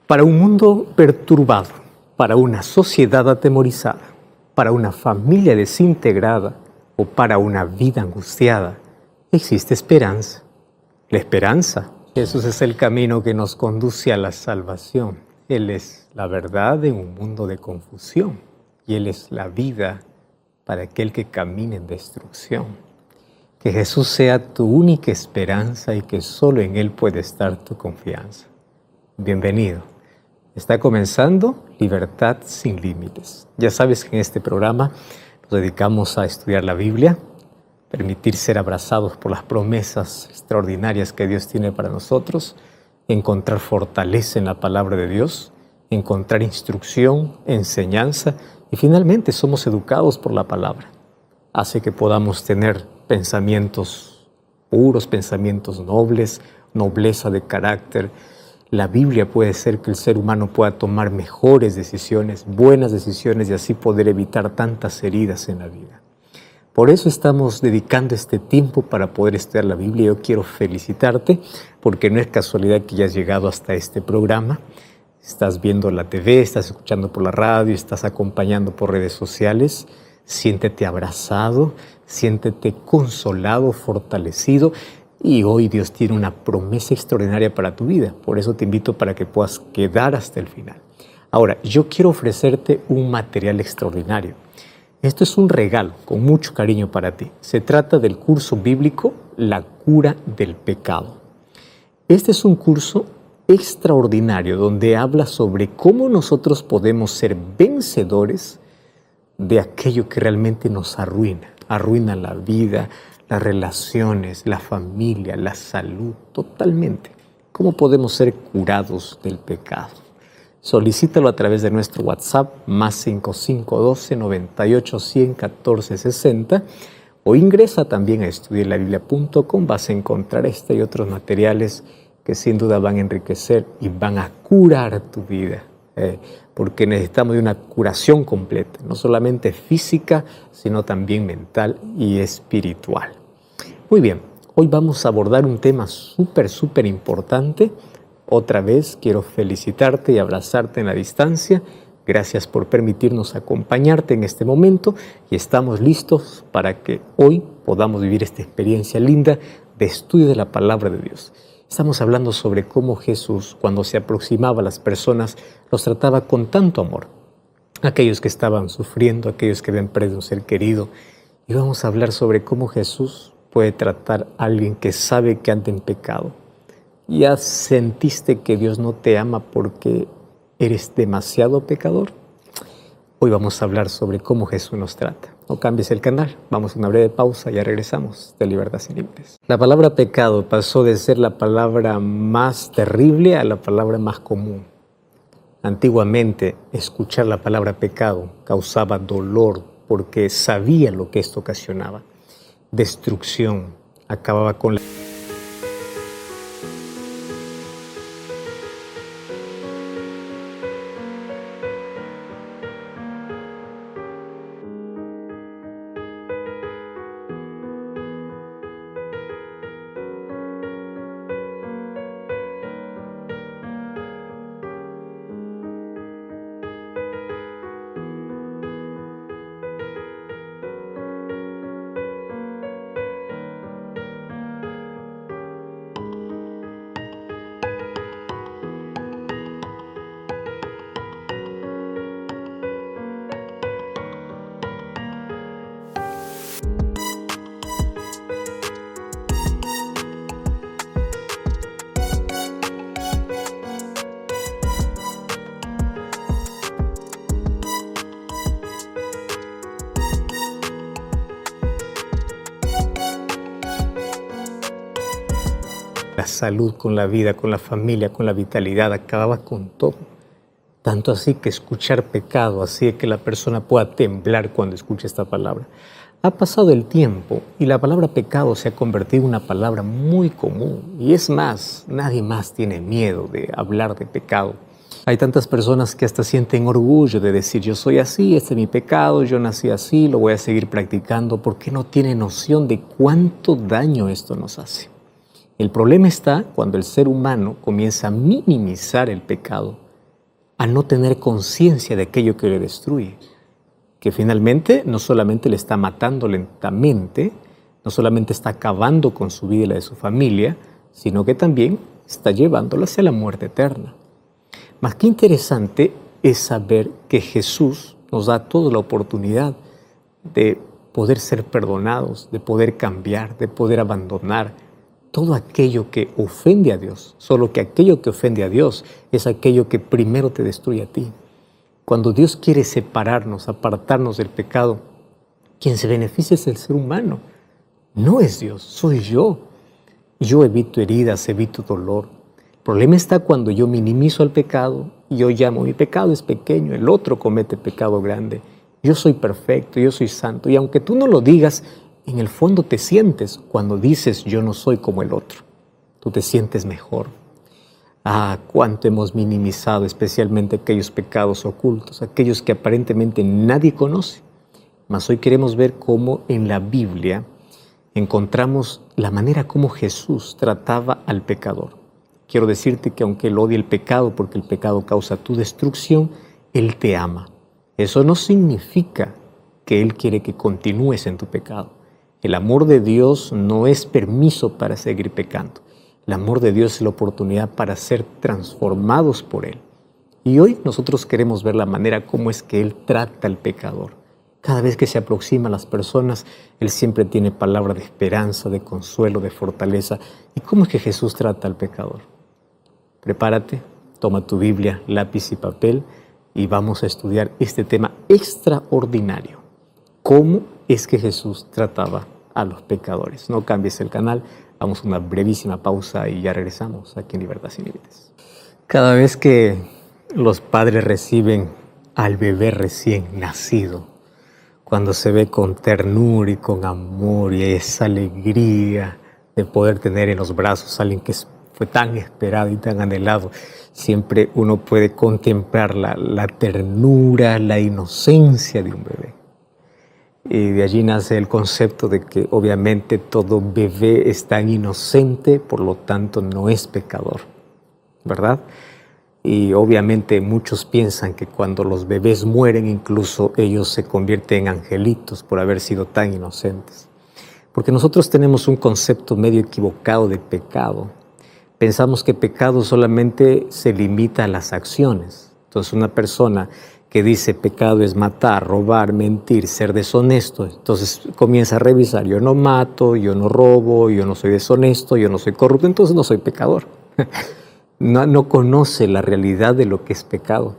Para un mundo perturbado, para una sociedad atemorizada, para una familia desintegrada o para una vida angustiada, existe esperanza. La esperanza, Jesús es el camino que nos conduce a la salvación. Él es la verdad en un mundo de confusión y Él es la vida para aquel que camina en destrucción. Que Jesús sea tu única esperanza y que solo en Él puede estar tu confianza. Bienvenido. Está comenzando Libertad sin Límites. Ya sabes que en este programa nos dedicamos a estudiar la Biblia, permitir ser abrazados por las promesas extraordinarias que Dios tiene para nosotros, encontrar fortaleza en la palabra de Dios, encontrar instrucción, enseñanza y finalmente somos educados por la palabra. Hace que podamos tener pensamientos puros, pensamientos nobles, nobleza de carácter. La Biblia puede ser que el ser humano pueda tomar mejores decisiones, buenas decisiones y así poder evitar tantas heridas en la vida. Por eso estamos dedicando este tiempo para poder estudiar la Biblia. Yo quiero felicitarte porque no es casualidad que ya has llegado hasta este programa. Estás viendo la TV, estás escuchando por la radio, estás acompañando por redes sociales. Siéntete abrazado, siéntete consolado, fortalecido. Y hoy Dios tiene una promesa extraordinaria para tu vida. Por eso te invito para que puedas quedar hasta el final. Ahora, yo quiero ofrecerte un material extraordinario. Esto es un regalo con mucho cariño para ti. Se trata del curso bíblico La cura del pecado. Este es un curso extraordinario donde habla sobre cómo nosotros podemos ser vencedores de aquello que realmente nos arruina. Arruina la vida, las relaciones, la familia, la salud, totalmente. ¿Cómo podemos ser curados del pecado? Solicítalo a través de nuestro WhatsApp, más 5512 98 100 14 60, o ingresa también a estudielabiblia.com. Vas a encontrar este y otros materiales que sin duda van a enriquecer y van a curar tu vida. Porque necesitamos de una curación completa, no solamente física, sino también mental y espiritual. Muy bien, hoy vamos a abordar un tema súper importante. Otra vez quiero felicitarte y abrazarte en la distancia. Gracias por permitirnos acompañarte en este momento y estamos listos para que hoy podamos vivir esta experiencia linda de estudio de la palabra de Dios. Estamos hablando sobre cómo Jesús, cuando se aproximaba a las personas, los trataba con tanto amor. Aquellos que estaban sufriendo, aquellos que habían perdido un ser querido. Y vamos a hablar sobre cómo Jesús puede tratar a alguien que sabe que anda en pecado. ¿Ya sentiste que Dios no te ama porque eres demasiado pecador? Hoy vamos a hablar sobre cómo Jesús nos trata. No cambies el canal, vamos a una breve pausa y ya regresamos de Libertad sin Límites. La palabra pecado pasó de ser la palabra más terrible a la palabra más común. Antiguamente, escuchar la palabra pecado causaba dolor porque sabía lo que esto ocasionaba. Destrucción, acababa con la... La salud, con la vida, con la familia, con la vitalidad, acababa con todo. Tanto así que escuchar pecado hacía que la persona pueda temblar cuando escucha esta palabra. Ha pasado el tiempo y la palabra pecado se ha convertido en una palabra muy común. Y es más, nadie más tiene miedo de hablar de pecado. Hay tantas personas que hasta sienten orgullo de decir, yo soy así, este es mi pecado, yo nací así, lo voy a seguir practicando, porque no tienen noción de cuánto daño esto nos hace. El problema está cuando el ser humano comienza a minimizar el pecado a no tener conciencia de aquello que le destruye, que finalmente no solamente le está matando lentamente, no solamente está acabando con su vida y la de su familia, sino que también está llevándolo hacia la muerte eterna. Más que interesante es saber que Jesús nos da toda la oportunidad de poder ser perdonados, de poder cambiar, de poder abandonar todo aquello que ofende a Dios. Solo que aquello que ofende a Dios es aquello que primero te destruye a ti. Cuando Dios quiere separarnos, apartarnos del pecado, quien se beneficia es el ser humano. No es Dios, soy yo. Yo evito heridas, evito dolor. El problema está cuando yo minimizo al pecado y yo llamo, mi pecado es pequeño, el otro comete pecado grande. Yo soy perfecto, yo soy santo. Y aunque tú no lo digas, en el fondo te sientes cuando dices yo no soy como el otro. Tú te sientes mejor. Ah, cuánto hemos minimizado especialmente aquellos pecados ocultos, aquellos que aparentemente nadie conoce. Mas hoy queremos ver cómo en la Biblia encontramos la manera como Jesús trataba al pecador. Quiero decirte que aunque Él odia el pecado porque el pecado causa tu destrucción, Él te ama. Eso no significa que Él quiere que continúes en tu pecado. El amor de Dios no es permiso para seguir pecando. El amor de Dios es la oportunidad para ser transformados por Él. Y hoy nosotros queremos ver la manera como es que Él trata al pecador. Cada vez que se aproxima a las personas, Él siempre tiene palabra de esperanza, de consuelo, de fortaleza. ¿Y cómo es que Jesús trata al pecador? Prepárate, toma tu Biblia, lápiz y papel y vamos a estudiar este tema extraordinario. ¿Cómo es que Jesús trataba a los pecadores? No cambies el canal, vamos a una brevísima pausa y ya regresamos aquí en Libertad Sin Límites. Cada vez que los padres reciben al bebé recién nacido, cuando se ve con ternura y con amor y esa alegría de poder tener en los brazos a alguien que fue tan esperado y tan anhelado, siempre uno puede contemplar la ternura, la inocencia de un bebé. Y de allí nace el concepto de que obviamente todo bebé es tan inocente, por lo tanto no es pecador, ¿verdad? Y obviamente muchos piensan que cuando los bebés mueren, incluso ellos se convierten en angelitos por haber sido tan inocentes. Porque nosotros tenemos un concepto medio equivocado de pecado. Pensamos que pecado solamente se limita a las acciones. Entonces una persona que dice pecado es matar, robar, mentir, ser deshonesto, entonces comienza a revisar, yo no mato, yo no robo, yo no soy deshonesto, yo no soy corrupto, entonces no soy pecador. No conoce la realidad de lo que es pecado.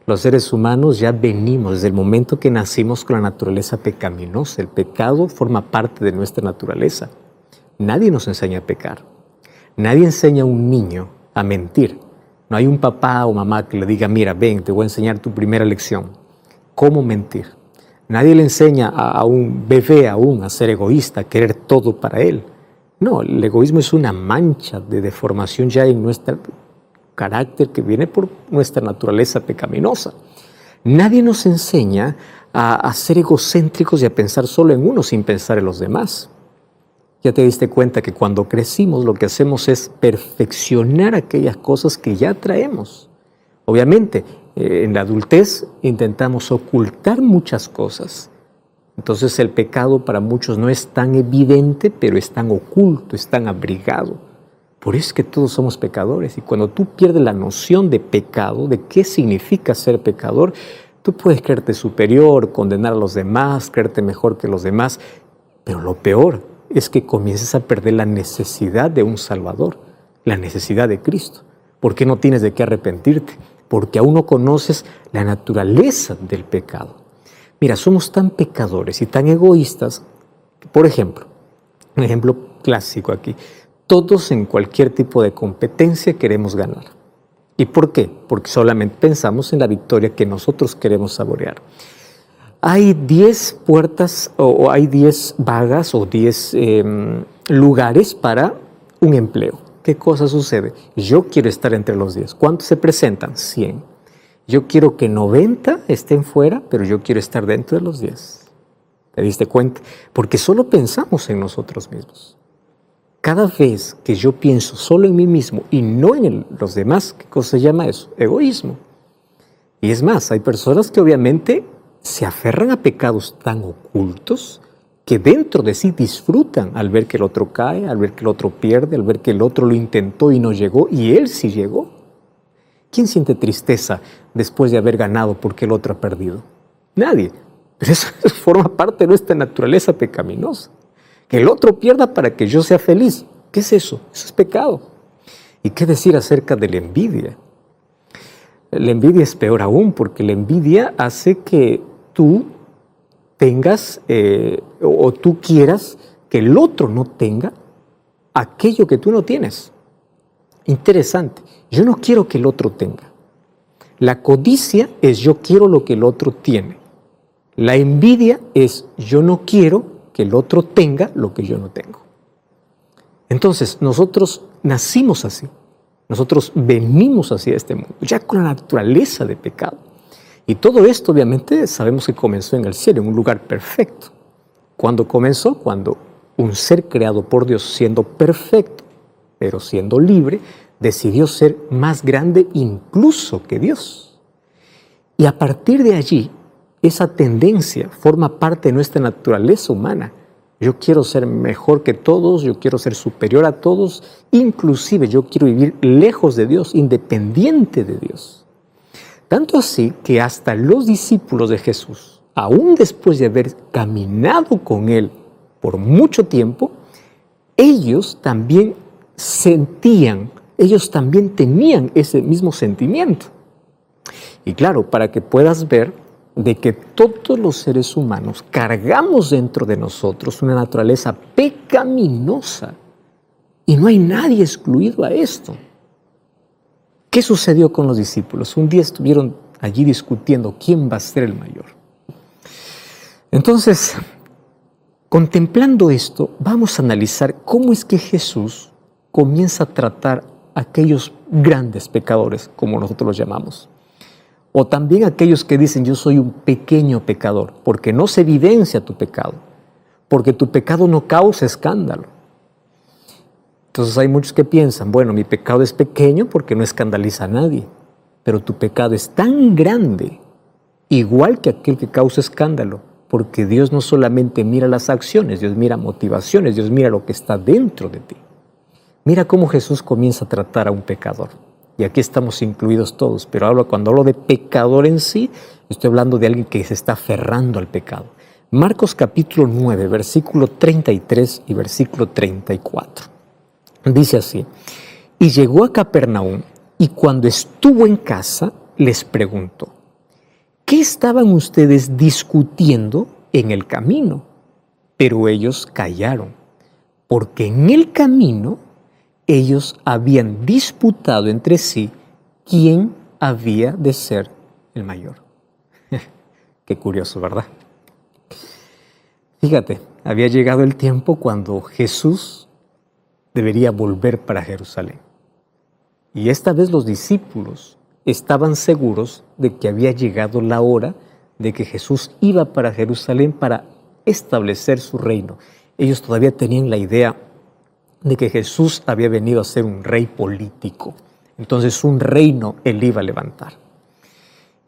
Los seres humanos ya venimos desde el momento que nacimos con la naturaleza pecaminosa. El pecado forma parte de nuestra naturaleza. Nadie nos enseña a pecar. Nadie enseña a un niño a mentir. No hay un papá o mamá que le diga, mira, ven, te voy a enseñar tu primera lección. ¿Cómo mentir? Nadie le enseña a un bebé aún a ser egoísta, a querer todo para él. No, el egoísmo es una mancha de deformación ya en nuestro carácter que viene por nuestra naturaleza pecaminosa. Nadie nos enseña a ser egocéntricos y a pensar solo en uno sin pensar en los demás. Ya te diste cuenta que cuando crecimos lo que hacemos es perfeccionar aquellas cosas que ya traemos. Obviamente, en la adultez intentamos ocultar muchas cosas. Entonces el pecado para muchos no es tan evidente, pero es tan oculto, es tan abrigado. Por eso es que todos somos pecadores. Y cuando tú pierdes la noción de pecado, de qué significa ser pecador, tú puedes creerte superior, condenar a los demás, creerte mejor que los demás. Pero lo peor es que comiences a perder la necesidad de un Salvador, la necesidad de Cristo. ¿Por qué no tienes de qué arrepentirte? Porque aún no conoces la naturaleza del pecado. Mira, somos tan pecadores y tan egoístas, por ejemplo, un ejemplo clásico aquí, todos en cualquier tipo de competencia queremos ganar. ¿Y por qué? Porque solamente pensamos en la victoria que nosotros queremos saborear. Hay 10 puertas o hay 10 vagas o 10 lugares para un empleo. ¿Qué cosa sucede? Yo quiero estar entre los 10. ¿Cuántos se presentan? 100. Yo quiero que 90 estén fuera, pero yo quiero estar dentro de los 10. ¿Te diste cuenta? Porque solo pensamos en nosotros mismos. Cada vez que yo pienso solo en mí mismo y no en los demás, ¿qué cosa se llama eso? Egoísmo. Y es más, hay personas que obviamente se aferran a pecados tan ocultos que dentro de sí disfrutan al ver que el otro cae, al ver que el otro pierde, al ver que el otro lo intentó y no llegó, y él sí llegó. ¿Quién siente tristeza después de haber ganado porque el otro ha perdido? Nadie. Pero eso forma parte de nuestra naturaleza pecaminosa. Que el otro pierda para que yo sea feliz. ¿Qué es eso? Eso es pecado. ¿Y qué decir acerca de la envidia? La envidia es peor aún, porque la envidia hace que tú tengas o tú quieras que el otro no tenga aquello que tú no tienes. Interesante. Yo no quiero que el otro tenga. La codicia es yo quiero lo que el otro tiene. La envidia es yo no quiero que el otro tenga lo que yo no tengo. Entonces, nosotros nacimos así. Nosotros venimos hacia este mundo, ya con la naturaleza de pecado. Y todo esto, obviamente, sabemos que comenzó en el cielo, en un lugar perfecto. ¿Cuándo comenzó? Cuando un ser creado por Dios, siendo perfecto, pero siendo libre, decidió ser más grande incluso que Dios. Y a partir de allí, esa tendencia forma parte de nuestra naturaleza humana. Yo quiero ser mejor que todos, yo quiero ser superior a todos, inclusive yo quiero vivir lejos de Dios, independiente de Dios. Tanto así que hasta los discípulos de Jesús, aún después de haber caminado con Él por mucho tiempo, ellos también sentían, ellos también tenían ese mismo sentimiento. Y claro, para que puedas ver de que todos los seres humanos cargamos dentro de nosotros una naturaleza pecaminosa y no hay nadie excluido a esto. ¿Qué sucedió con los discípulos? Un día estuvieron allí discutiendo quién va a ser el mayor. Entonces, contemplando esto, vamos a analizar cómo es que Jesús comienza a tratar a aquellos grandes pecadores, como nosotros los llamamos. O también aquellos que dicen yo soy un pequeño pecador, porque no se evidencia tu pecado, porque tu pecado no causa escándalo. Entonces hay muchos que piensan, bueno, mi pecado es pequeño porque no escandaliza a nadie, pero tu pecado es tan grande, igual que aquel que causa escándalo, porque Dios no solamente mira las acciones, Dios mira motivaciones, Dios mira lo que está dentro de ti. Mira cómo Jesús comienza a tratar a un pecador. Y aquí estamos incluidos todos, pero cuando hablo de pecador en sí, estoy hablando de alguien que se está aferrando al pecado. Marcos capítulo 9, versículo 33 y versículo 34. Dice así, y llegó a Capernaum, y cuando estuvo en casa, les preguntó, ¿qué estaban ustedes discutiendo en el camino? Pero ellos callaron, porque en el camino ellos habían disputado entre sí quién había de ser el mayor. Qué curioso, ¿verdad? Fíjate, había llegado el tiempo cuando Jesús debería volver para Jerusalén. Y esta vez los discípulos estaban seguros de que había llegado la hora de que Jesús iba para Jerusalén para establecer su reino. Ellos todavía tenían la idea de que Jesús había venido a ser un rey político. Entonces un reino él iba a levantar.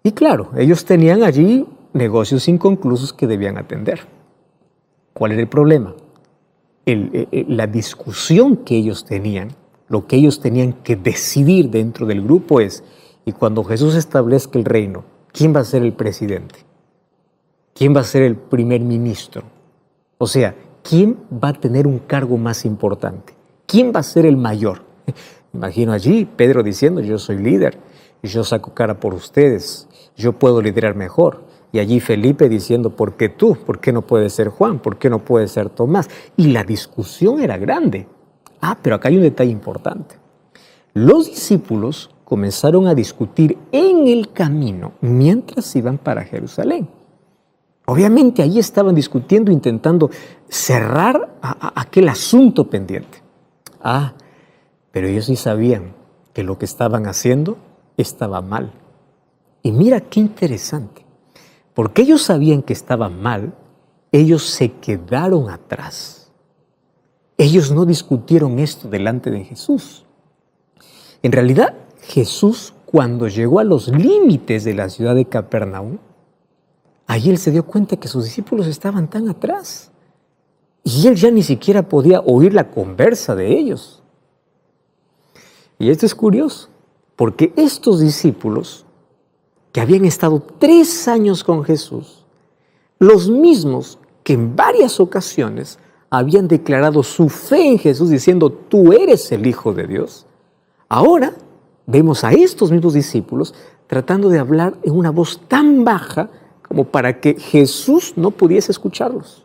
Y claro, ellos tenían allí negocios inconclusos que debían atender. ¿Cuál era el problema? La discusión que ellos tenían, lo que ellos tenían que decidir dentro del grupo es, y cuando Jesús establezca el reino, ¿quién va a ser el presidente? ¿Quién va a ser el primer ministro? O sea, ¿quién va a tener un cargo más importante? ¿Quién va a ser el mayor? Imagino allí Pedro diciendo, yo soy líder, yo saco cara por ustedes, yo puedo liderar mejor. Y allí Felipe diciendo, ¿por qué tú? ¿Por qué no puede ser Juan? ¿Por qué no puede ser Tomás? Y la discusión era grande. Pero acá hay un detalle importante. Los discípulos comenzaron a discutir en el camino mientras iban para Jerusalén. Obviamente allí estaban discutiendo, intentando cerrar aquel asunto pendiente. Pero ellos sí sabían que lo que estaban haciendo estaba mal. Y mira qué interesante. Porque ellos sabían que estaba mal, ellos se quedaron atrás. Ellos no discutieron esto delante de Jesús. En realidad, Jesús, cuando llegó a los límites de la ciudad de Capernaum, ahí él se dio cuenta que sus discípulos estaban tan atrás y él ya ni siquiera podía oír la conversa de ellos. Y esto es curioso, porque estos discípulos que habían estado 3 años con Jesús, los mismos que en varias ocasiones habían declarado su fe en Jesús diciendo, tú eres el Hijo de Dios, ahora vemos a estos mismos discípulos tratando de hablar en una voz tan baja como para que Jesús no pudiese escucharlos.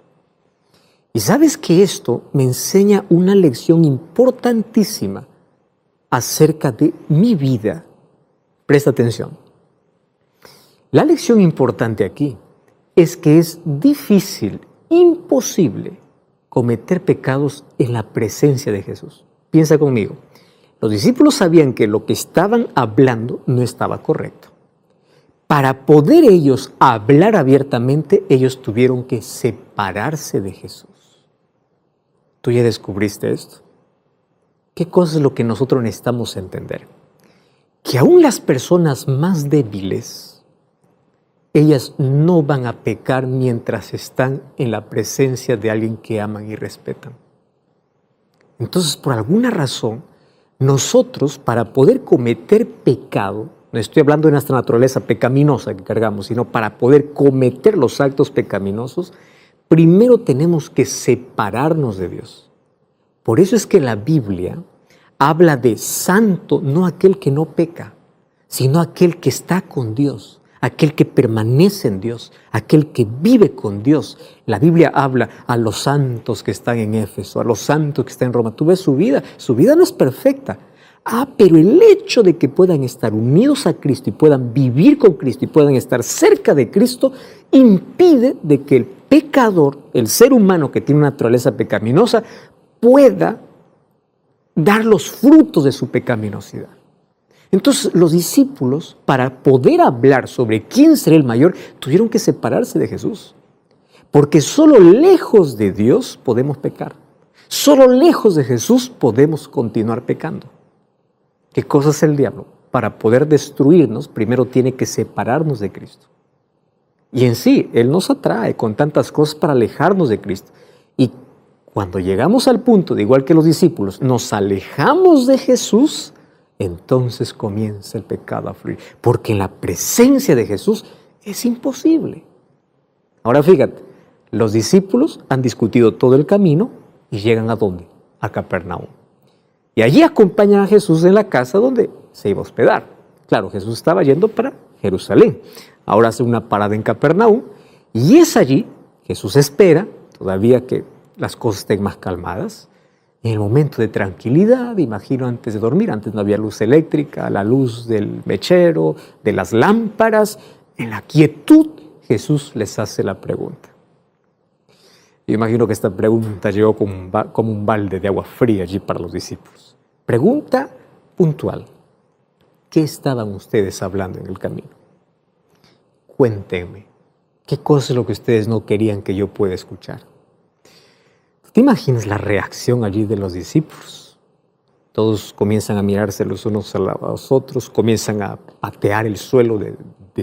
Y sabes que esto me enseña una lección importantísima acerca de mi vida. Presta atención. La lección importante aquí es que es difícil, imposible, cometer pecados en la presencia de Jesús. Piensa conmigo. Los discípulos sabían que lo que estaban hablando no estaba correcto. Para poder ellos hablar abiertamente, ellos tuvieron que separarse de Jesús. ¿Tú ya descubriste esto? ¿Qué cosa es lo que nosotros necesitamos entender? Que aún las personas más débiles, ellas no van a pecar mientras están en la presencia de alguien que aman y respetan. Entonces, por alguna razón, nosotros, para poder cometer pecado, no estoy hablando de nuestra naturaleza pecaminosa que cargamos, sino para poder cometer los actos pecaminosos, primero tenemos que separarnos de Dios. Por eso es que la Biblia habla de santo, no aquel que no peca, sino aquel que está con Dios, aquel que permanece en Dios, aquel que vive con Dios. La Biblia habla a los santos que están en Éfeso, a los santos que están en Roma. Tú ves su vida no es perfecta. Pero el hecho de que puedan estar unidos a Cristo y puedan vivir con Cristo y puedan estar cerca de Cristo, impide de que el pecador, el ser humano que tiene una naturaleza pecaminosa, pueda dar los frutos de su pecaminosidad. Entonces los discípulos, para poder hablar sobre quién será el mayor, tuvieron que separarse de Jesús. Porque solo lejos de Dios podemos pecar. Solo lejos de Jesús podemos continuar pecando. ¿Qué cosa es el diablo? Para poder destruirnos, primero tiene que separarnos de Cristo. Y en sí, Él nos atrae con tantas cosas para alejarnos de Cristo. Y cuando llegamos al punto, de igual que los discípulos, nos alejamos de Jesús, entonces comienza el pecado a fluir. Porque en la presencia de Jesús es imposible. Ahora fíjate, los discípulos han discutido todo el camino y llegan ¿a dónde? A Capernaum. Y allí acompañan a Jesús en la casa donde se iba a hospedar. Claro, Jesús estaba yendo para Jerusalén. Ahora hace una parada en Capernaum y es allí, Jesús espera, todavía que las cosas estén más calmadas, en el momento de tranquilidad, imagino antes de dormir, antes no había luz eléctrica, la luz del mechero, de las lámparas, en la quietud, Jesús les hace la pregunta. Yo imagino que esta pregunta llegó como un balde de agua fría allí para los discípulos. Pregunta puntual. ¿Qué estaban ustedes hablando en el camino? Cuéntenme. ¿Qué cosa es lo que ustedes no querían que yo pueda escuchar? ¿Te imaginas la reacción allí de los discípulos? Todos comienzan a mirarse los unos a los otros, comienzan a patear el suelo de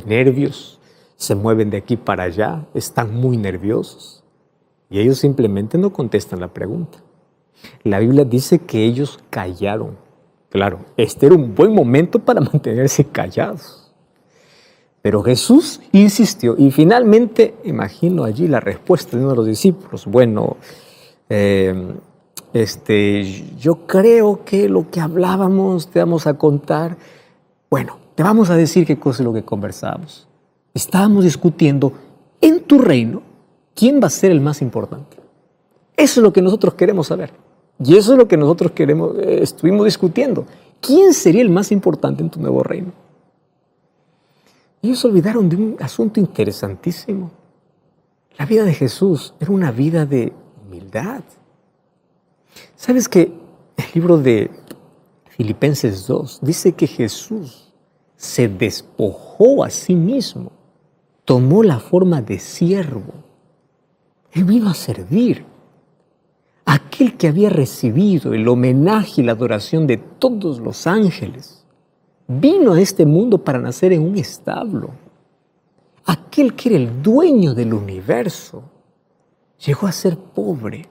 nervios, se mueven de aquí para allá, están muy nerviosos. Y ellos simplemente no contestan la pregunta. La Biblia dice que ellos callaron. Claro, este era un buen momento para mantenerse callados. Pero Jesús insistió y finalmente, imagino allí la respuesta de uno de los discípulos. Bueno, yo creo que lo que hablábamos te vamos a contar. Bueno, te vamos a decir qué cosa es lo que conversábamos. Estábamos discutiendo en tu reino. ¿Quién va a ser el más importante? Eso es lo que nosotros queremos saber. Y eso es lo que nosotros estuvimos discutiendo. ¿Quién sería el más importante en tu nuevo reino? Ellos olvidaron de un asunto interesantísimo. La vida de Jesús era una vida de humildad. ¿Sabes que el libro de Filipenses 2 dice que Jesús se despojó a sí mismo, tomó la forma de siervo? Él vino a servir. Aquel que había recibido el homenaje y la adoración de todos los ángeles vino a este mundo para nacer en un establo. Aquel que era el dueño del universo llegó a ser pobre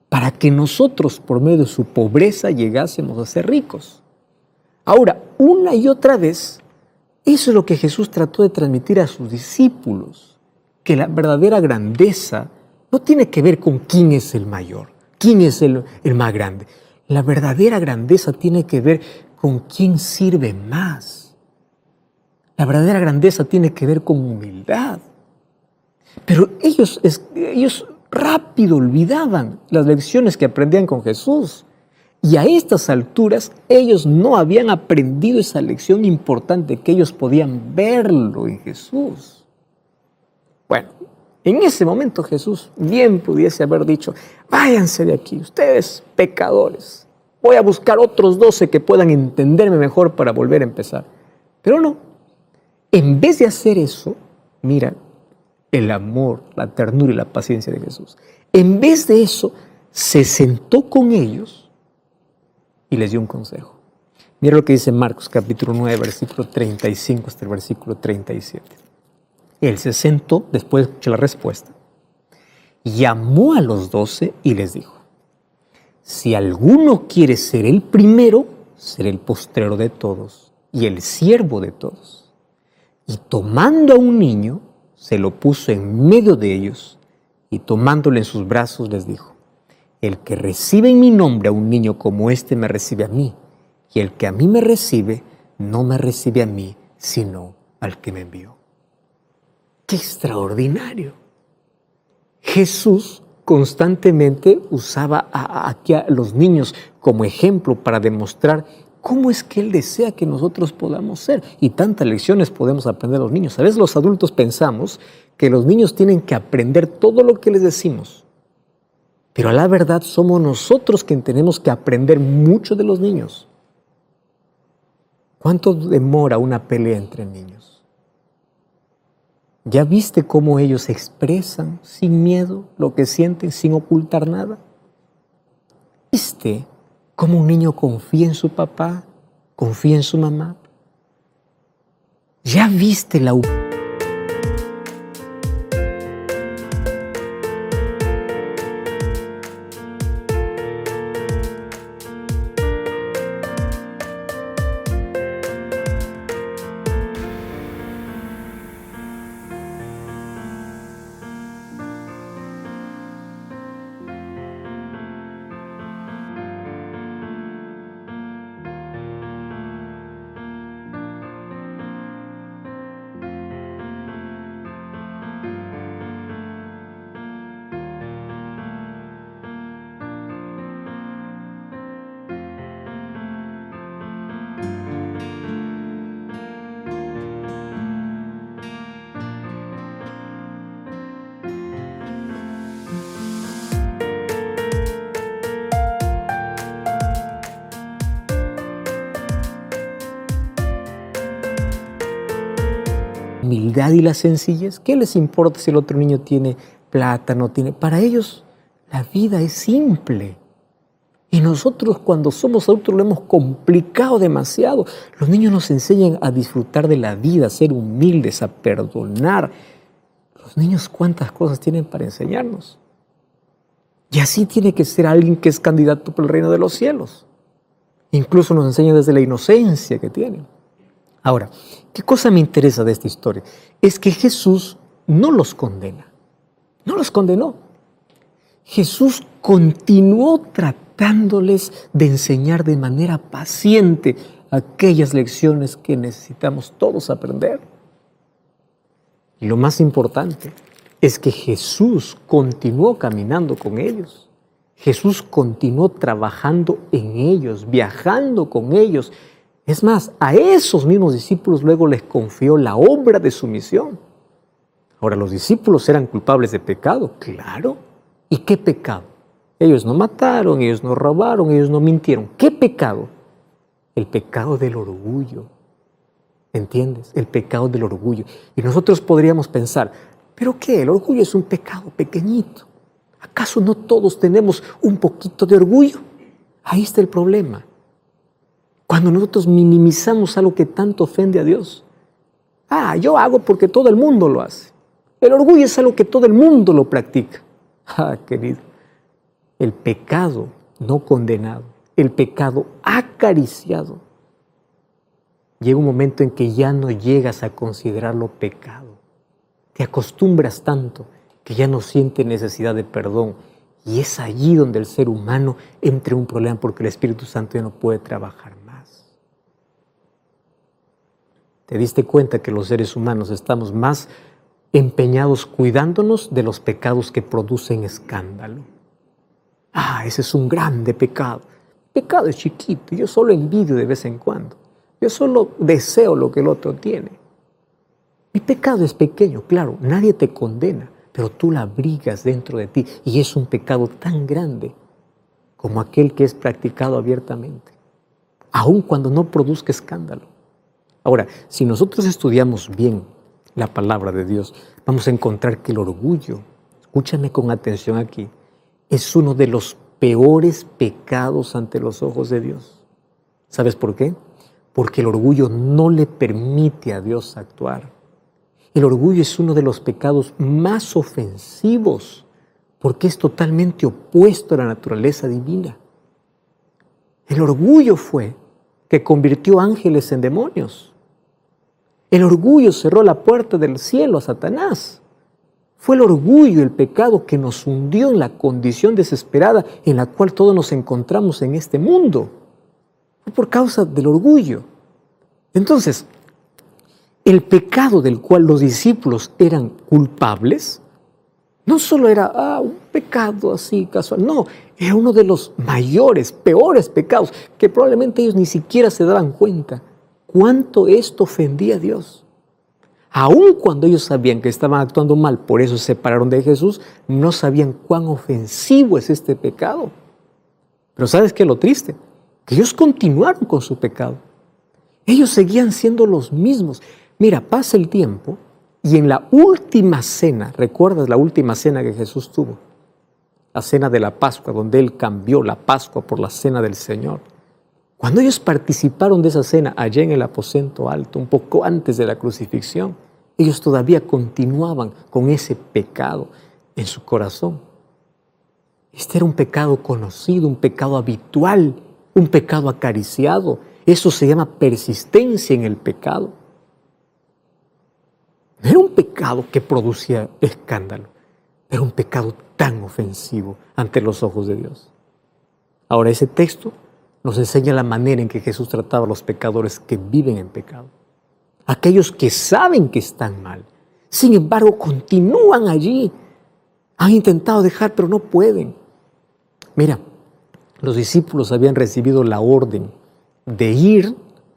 para que nosotros, por medio de su pobreza, llegásemos a ser ricos. Ahora, una y otra vez, eso es lo que Jesús trató de transmitir a sus discípulos, que la verdadera grandeza no tiene que ver con quién es el mayor, quién es el más grande. La verdadera grandeza tiene que ver con quién sirve más. La verdadera grandeza tiene que ver con humildad. Pero ellos rápido olvidaban las lecciones que aprendían con Jesús. Y a estas alturas ellos no habían aprendido esa lección importante que ellos podían verlo en Jesús. Bueno, en ese momento Jesús bien pudiese haber dicho: váyanse de aquí, ustedes pecadores. Voy a buscar otros 12 que puedan entenderme mejor para volver a empezar. Pero no. En vez de hacer eso, mira el amor, la ternura y la paciencia de Jesús. En vez de eso, se sentó con ellos y les dio un consejo. Mira lo que dice Marcos capítulo 9, versículo 35 hasta el versículo 37. Él se sentó, después de escuchar la respuesta, llamó a los 12 y les dijo: si alguno quiere ser el primero, será el postrero de todos y el siervo de todos. Y tomando a un niño, se lo puso en medio de ellos y tomándole en sus brazos les dijo: el que recibe en mi nombre a un niño como este me recibe a mí, y el que a mí me recibe no me recibe a mí, sino al que me envió. ¡Qué extraordinario! Jesús constantemente usaba aquí a los niños como ejemplo para demostrar cómo es que Él desea que nosotros podamos ser. Y tantas lecciones podemos aprender a los niños. A veces los adultos pensamos que los niños tienen que aprender todo lo que les decimos. Pero a la verdad somos nosotros quienes tenemos que aprender mucho de los niños. ¿Cuánto demora una pelea entre niños? ¿Ya viste cómo ellos expresan sin miedo lo que sienten, sin ocultar nada? ¿Viste cómo un niño confía en su papá, confía en su mamá? ¿Ya viste la humildad y la sencillez? ¿Qué les importa si el otro niño tiene plata, no tiene? Para ellos la vida es simple. Y nosotros cuando somos adultos lo hemos complicado demasiado. Los niños nos enseñan a disfrutar de la vida, a ser humildes, a perdonar. Los niños cuántas cosas tienen para enseñarnos. Y así tiene que ser alguien que es candidato para el reino de los cielos. Incluso nos enseña desde la inocencia que tienen. Ahora, ¿qué cosa me interesa de esta historia? Es que Jesús no los condena. No los condenó. Jesús continuó tratándoles de enseñar de manera paciente aquellas lecciones que necesitamos todos aprender. Y lo más importante es que Jesús continuó caminando con ellos. Jesús continuó trabajando en ellos, viajando con ellos. Es más, a esos mismos discípulos luego les confió la obra de su misión. Ahora, ¿los discípulos eran culpables de pecado? Claro. ¿Y qué pecado? Ellos no mataron, ellos no robaron, ellos no mintieron. ¿Qué pecado? El pecado del orgullo. ¿Entiendes? El pecado del orgullo. Y nosotros podríamos pensar, ¿pero qué? El orgullo es un pecado pequeñito. ¿Acaso no todos tenemos un poquito de orgullo? Ahí está el problema. Cuando nosotros minimizamos algo que tanto ofende a Dios. Yo hago porque todo el mundo lo hace. El orgullo es algo que todo el mundo lo practica. Querido, el pecado no condenado, el pecado acariciado, llega un momento en que ya no llegas a considerarlo pecado. Te acostumbras tanto que ya no sientes necesidad de perdón. Y es allí donde el ser humano entra en un problema porque el Espíritu Santo ya no puede trabajar más. ¿Te diste cuenta que los seres humanos estamos más empeñados cuidándonos de los pecados que producen escándalo? Ese es un grande pecado. El pecado es chiquito, yo solo envidio de vez en cuando. Yo solo deseo lo que el otro tiene. Mi pecado es pequeño, claro, nadie te condena, pero tú la abrigas dentro de ti y es un pecado tan grande como aquel que es practicado abiertamente, aun cuando no produzca escándalo. Ahora, si nosotros estudiamos bien la palabra de Dios, vamos a encontrar que el orgullo, escúchame con atención aquí, es uno de los peores pecados ante los ojos de Dios. ¿Sabes por qué? Porque el orgullo no le permite a Dios actuar. El orgullo es uno de los pecados más ofensivos porque es totalmente opuesto a la naturaleza divina. El orgullo fue que convirtió ángeles en demonios. El orgullo cerró la puerta del cielo a Satanás. Fue el orgullo, el pecado que nos hundió en la condición desesperada en la cual todos nos encontramos en este mundo. Fue por causa del orgullo. Entonces, el pecado del cual los discípulos eran culpables no solo era un pecado así casual, no, era uno de los mayores, peores pecados que probablemente ellos ni siquiera se daban cuenta cuánto esto ofendía a Dios. Aun cuando ellos sabían que estaban actuando mal, por eso se separaron de Jesús, no sabían cuán ofensivo es este pecado. Pero ¿sabes qué es lo triste? Que ellos continuaron con su pecado. Ellos seguían siendo los mismos. Mira, pasa el tiempo y en la última cena, ¿recuerdas la última cena que Jesús tuvo? La cena de la Pascua, donde Él cambió la Pascua por la cena del Señor. Cuando ellos participaron de esa cena allá en el aposento alto, un poco antes de la crucifixión, ellos todavía continuaban con ese pecado en su corazón. Este era un pecado conocido, un pecado habitual, un pecado acariciado. Eso se llama persistencia en el pecado. No era un pecado que producía escándalo, era un pecado tan ofensivo ante los ojos de Dios. Ahora, ese texto nos enseña la manera en que Jesús trataba a los pecadores que viven en pecado. Aquellos que saben que están mal, sin embargo, continúan allí. Han intentado dejar, pero no pueden. Mira, los discípulos habían recibido la orden de ir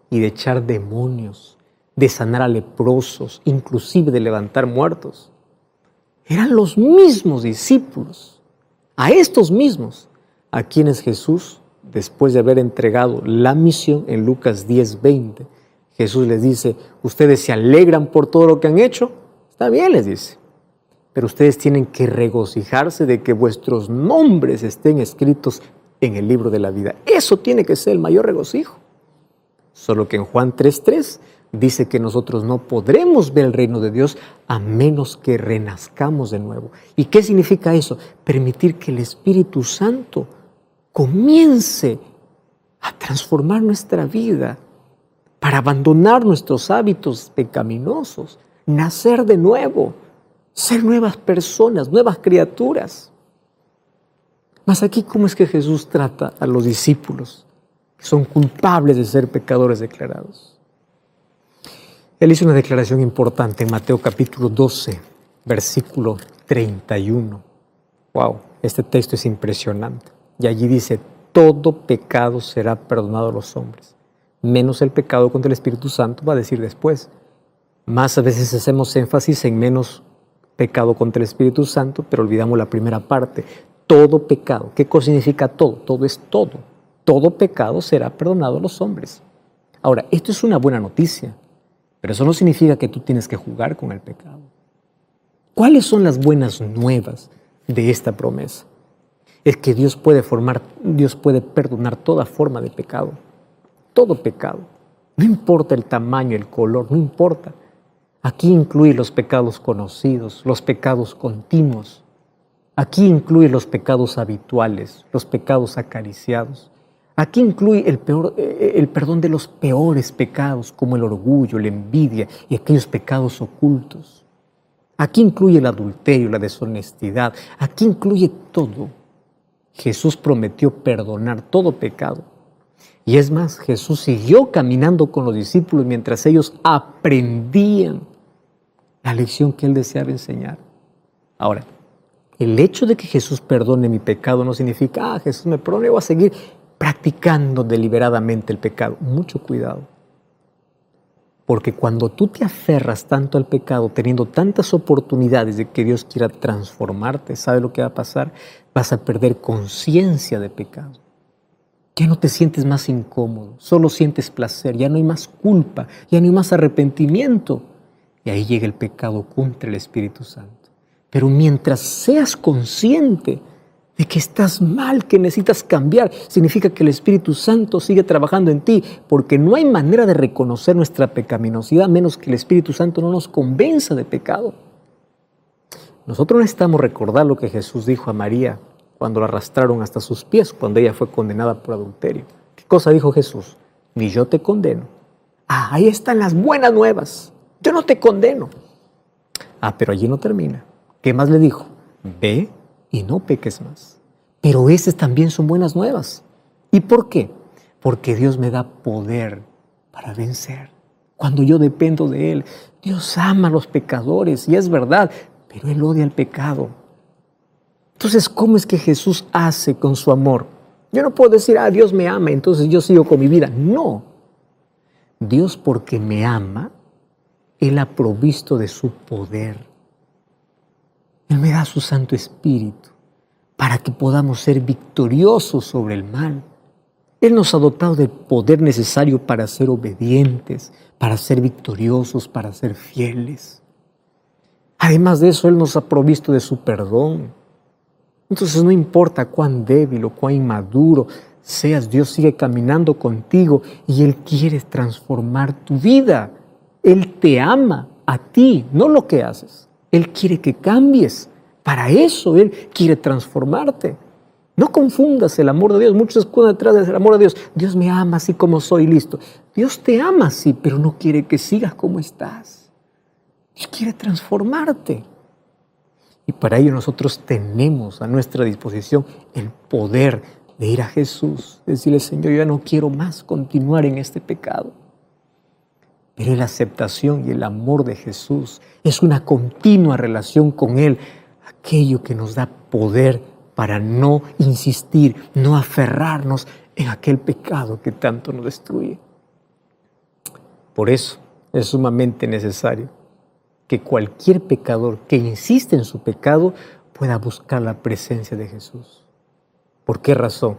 y de echar demonios, de sanar a leprosos, inclusive de levantar muertos. Eran los mismos discípulos, a estos mismos, a quienes Jesús, después de haber entregado la misión en Lucas 10:20, Jesús les dice, ¿ustedes se alegran por todo lo que han hecho? Está bien, les dice, pero ustedes tienen que regocijarse de que vuestros nombres estén escritos en el libro de la vida. Eso tiene que ser el mayor regocijo. Solo que en Juan 3:3 dice que nosotros no podremos ver el reino de Dios a menos que renazcamos de nuevo. ¿Y qué significa eso? Permitir que el Espíritu Santo comience a transformar nuestra vida para abandonar nuestros hábitos pecaminosos, nacer de nuevo, ser nuevas personas, nuevas criaturas. Mas aquí, ¿cómo es que Jesús trata a los discípulos que son culpables de ser pecadores declarados? Él hizo una declaración importante en Mateo capítulo 12, versículo 31. Wow, este texto es impresionante. Y allí dice, todo pecado será perdonado a los hombres, menos el pecado contra el Espíritu Santo, va a decir después. Más a veces hacemos énfasis en menos pecado contra el Espíritu Santo, pero olvidamos la primera parte. Todo pecado. ¿Qué cosa significa todo? Todo es todo. Todo pecado será perdonado a los hombres. Ahora, esto es una buena noticia, pero eso no significa que tú tienes que jugar con el pecado. ¿Cuáles son las buenas nuevas de esta promesa? Es que Dios puede perdonar toda forma de pecado. todo pecado. No importa el tamaño, el color, no importa. Aquí incluye los pecados conocidos, los pecados continuos. Aquí incluye los pecados habituales, los pecados acariciados. Aquí incluye el perdón de los peores pecados, como el orgullo, la envidia y aquellos pecados ocultos. Aquí incluye el adulterio, la deshonestidad. Aquí incluye todo. Jesús prometió perdonar todo pecado. Y es más, Jesús siguió caminando con los discípulos mientras ellos aprendían la lección que Él deseaba enseñar. Ahora, el hecho de que Jesús perdone mi pecado no significa, Jesús me perdona y voy a seguir practicando deliberadamente el pecado. Mucho cuidado. Porque cuando tú te aferras tanto al pecado, teniendo tantas oportunidades de que Dios quiera transformarte, ¿sabes lo que va a pasar? Vas a perder conciencia de pecado. Ya no te sientes más incómodo, solo sientes placer, ya no hay más culpa, ya no hay más arrepentimiento. Y ahí llega el pecado contra el Espíritu Santo. Pero mientras seas consciente de que estás mal, que necesitas cambiar, significa que el Espíritu Santo sigue trabajando en ti, porque no hay manera de reconocer nuestra pecaminosidad a menos que el Espíritu Santo no nos convenza de pecado. Nosotros necesitamos recordar lo que Jesús dijo a María cuando la arrastraron hasta sus pies, cuando ella fue condenada por adulterio. ¿Qué cosa dijo Jesús? Ni yo te condeno. Ahí están las buenas nuevas. Yo no te condeno. Pero allí no termina. ¿Qué más le dijo? Ve y no peques más. Pero esas también son buenas nuevas. ¿Y por qué? Porque Dios me da poder para vencer. Cuando yo dependo de Él, Dios ama a los pecadores, y es verdad, pero Él odia el pecado. Entonces, ¿cómo es que Jesús hace con su amor? Yo no puedo decir, Dios me ama, entonces yo sigo con mi vida. No. Dios, porque me ama, Él ha provisto de su poder. Él me da su Santo Espíritu para que podamos ser victoriosos sobre el mal. Él nos ha dotado del poder necesario para ser obedientes, para ser victoriosos, para ser fieles. Además de eso, Él nos ha provisto de su perdón. Entonces no importa cuán débil o cuán inmaduro seas, Dios sigue caminando contigo y Él quiere transformar tu vida. Él te ama a ti, no lo que haces. Él quiere que cambies. Para eso Él quiere transformarte. No confundas el amor de Dios. Muchos escudan detrás del amor de Dios. Dios me ama así como soy, listo. Dios te ama así, pero no quiere que sigas como estás. Dios quiere transformarte. Y para ello nosotros tenemos a nuestra disposición el poder de ir a Jesús. Decirle, Señor, yo ya no quiero más continuar en este pecado. Pero la aceptación y el amor de Jesús es una continua relación con Él. Aquello que nos da poder para no insistir, no aferrarnos en aquel pecado que tanto nos destruye. Por eso es sumamente necesario que cualquier pecador que insiste en su pecado pueda buscar la presencia de Jesús. ¿Por qué razón?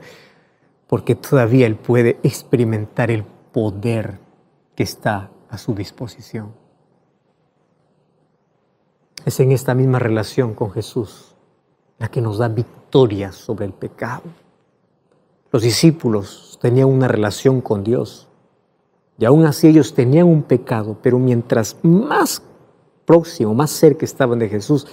Porque todavía él puede experimentar el poder que está a su disposición. Es en esta misma relación con Jesús la que nos da victoria sobre el pecado. Los discípulos tenían una relación con Dios y aún así ellos tenían un pecado, pero mientras más próximo, más cerca estaban de Jesús,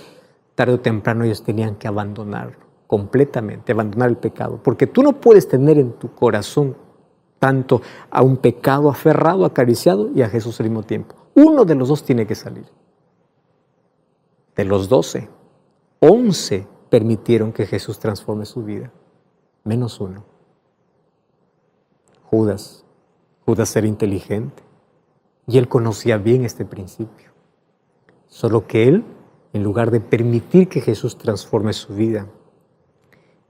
tarde o temprano ellos tenían que abandonarlo completamente, abandonar el pecado, porque tú no puedes tener en tu corazón tanto a un pecado aferrado, acariciado y a Jesús al mismo tiempo. Uno de los dos tiene que salir. De los 12, 11 permitieron que Jesús transforme su vida, menos uno. Judas era inteligente y él conocía bien este principio. Solo que él, en lugar de permitir que Jesús transforme su vida,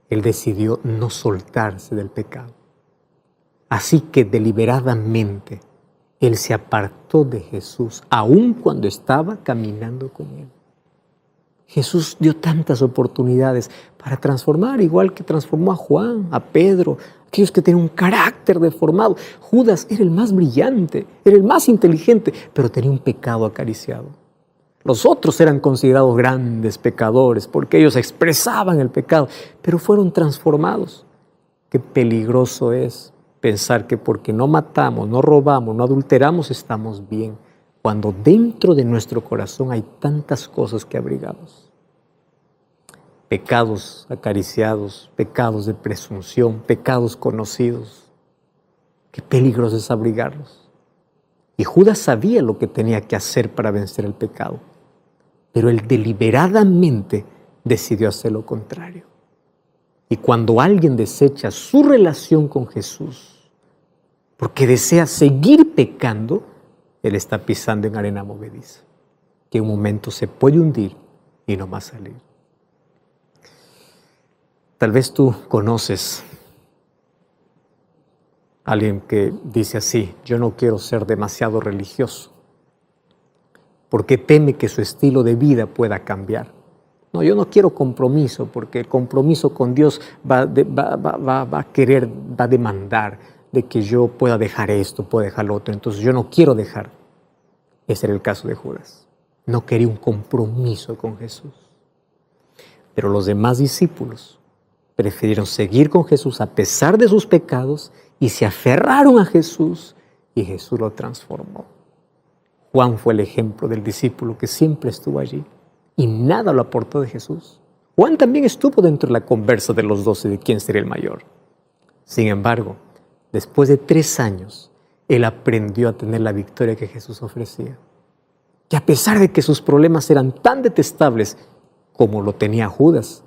él decidió no soltarse del pecado. Así que deliberadamente él se apartó de Jesús, aun cuando estaba caminando con él. Jesús dio tantas oportunidades para transformar, igual que transformó a Juan, a Pedro, aquellos que tenían un carácter deformado. Judas era el más brillante, era el más inteligente, pero tenía un pecado acariciado. Los otros eran considerados grandes pecadores porque ellos expresaban el pecado, pero fueron transformados. Qué peligroso es pensar que porque no matamos, no robamos, no adulteramos, estamos bien, cuando dentro de nuestro corazón hay tantas cosas que abrigamos. Pecados acariciados, pecados de presunción, pecados conocidos. Qué peligroso es abrigarlos. Y Judas sabía lo que tenía que hacer para vencer el pecado, pero él deliberadamente decidió hacer lo contrario. Y cuando alguien desecha su relación con Jesús porque desea seguir pecando, él está pisando en arena movediza, que en un momento se puede hundir y no más salir. Tal vez tú conoces a alguien que dice así: yo no quiero ser demasiado religioso, porque teme que su estilo de vida pueda cambiar. No, yo no quiero compromiso, porque el compromiso con Dios va a demandar de que yo pueda dejar esto, pueda dejar lo otro. Entonces yo no quiero dejar. Ese era el caso de Judas. No quería un compromiso con Jesús. Pero los demás discípulos prefirieron seguir con Jesús a pesar de sus pecados y se aferraron a Jesús y Jesús lo transformó. Juan fue el ejemplo del discípulo que siempre estuvo allí y nada lo aportó de Jesús. Juan también estuvo dentro de la conversa de los 12 de quién sería el mayor. Sin embargo, después de 3 años, él aprendió a tener la victoria que Jesús ofrecía. Que a pesar de que sus problemas eran tan detestables como lo tenía Judas,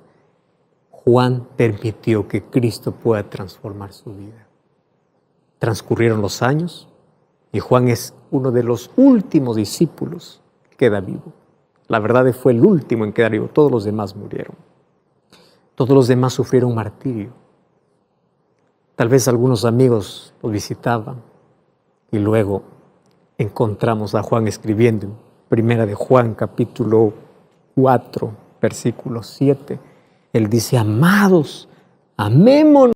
Juan permitió que Cristo pueda transformar su vida. Transcurrieron los años y Juan es uno de los últimos discípulos que queda vivo. La verdad fue el último en quedar vivo. Todos los demás murieron. Todos los demás sufrieron martirio. Tal vez algunos amigos lo visitaban y luego encontramos a Juan escribiendo en Primera de Juan, capítulo 4, versículo 7. Él dice: amados, amémonos